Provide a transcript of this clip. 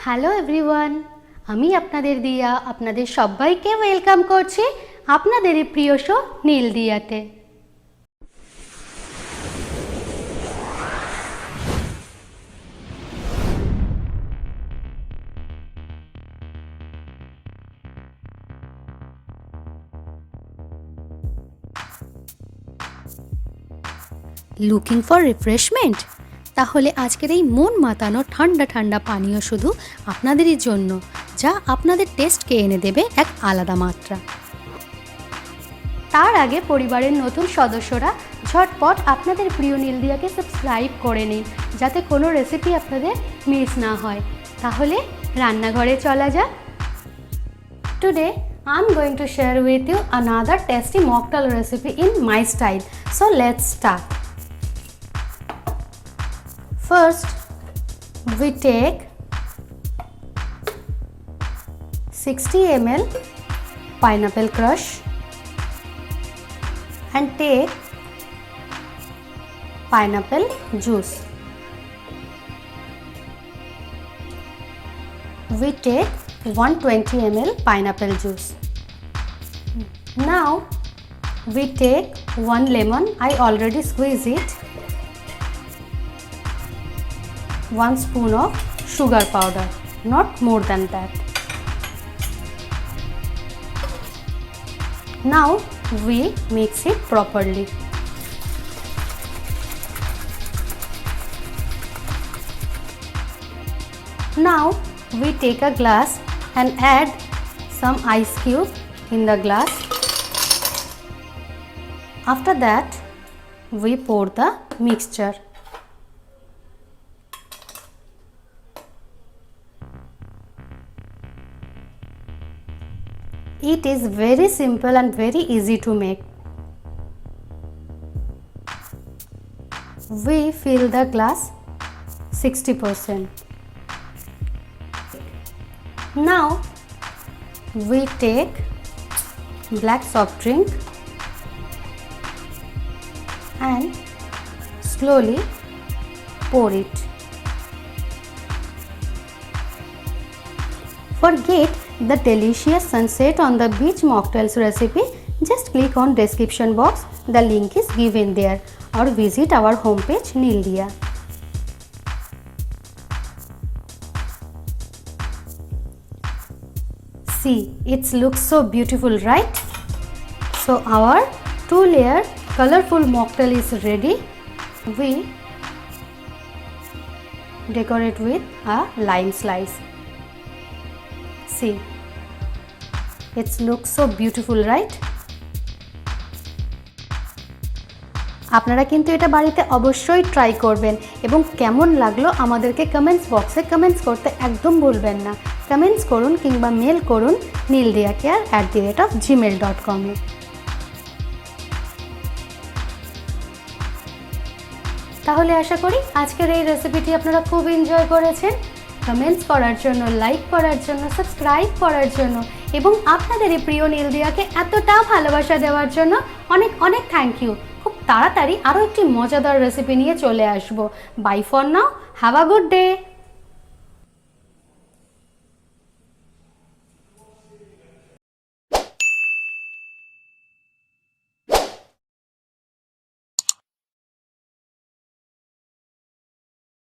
Hello everyone, আমি আপনাদের দিয়া আপনাদের সবাইকে ওয়েলকাম করছি আপনাদের এই প্রিয় শো নীলদিয়াতে। Looking for refreshment? তাহলে আজকের এই মন মাতানো ঠান্ডা ঠান্ডা পানীয় শুধু আপনাদেরই জন্য, যা আপনাদের টেস্টকে এনে দেবে এক আলাদা মাত্রা। তার আগে পরিবারের নতুন সদস্যরা ঝটপট আপনাদের প্রিয় নীলদিয়াকে সাবস্ক্রাইব করে নিন, যাতে কোনো রেসিপি আপনাদের মিস না হয়। তাহলে রান্নাঘরে চলা যাক। Today I'm going to share with you another tasty mocktail recipe in my style. So let's start. First, we take 60 ml pineapple crush and take pineapple juice. We take 120 ml pineapple juice. Now we take 1 lemon. I already squeeze it. 1 spoon of sugar powder, not more than that. Now we mix it properly. Now we take a glass and add some ice cube in the glass. After that, we pour the mixture. It is very simple and very easy to make. We fill the glass 60%. Now we take black soft drink and slowly pour it. Forget the delicious sunset on the beach mocktails recipe. Just click on description box, the link is given there, or visit our homepage Neeldiya. See, it looks so beautiful, right? So our 2-layer colorful mocktail is ready. We decorate with a lime slice. See, it looks so beautiful, right? আপনারা কিন্তু এটা বাড়িতে অবশ্যই try করবেন এবং কেমন লাগলো আমাদেরকে কমেন্টস বক্সে কমেন্টস করতে একদম ভুলবেন না। কমেন্টস করুন কিংবা মেল করুন neeldiyacare@gmail.com এ। তাহলে আশা করি আজকের এই রেসিপিটি আপনারা খুব এনজয় করেছেন। কমেন্টস করার জন্য, লাইক করার জন্য, সাবস্ক্রাইব করার জন্য এবং আপনাদের এই প্রিয় নীলদিয়াকে এতটা ভালোবাসা দেওয়ার জন্য অনেক অনেক থ্যাংক ইউ। খুব তাড়াতাড়ি আরও একটি মজাদার রেসিপি নিয়ে চলে আসবো। Bye for now, have a good day.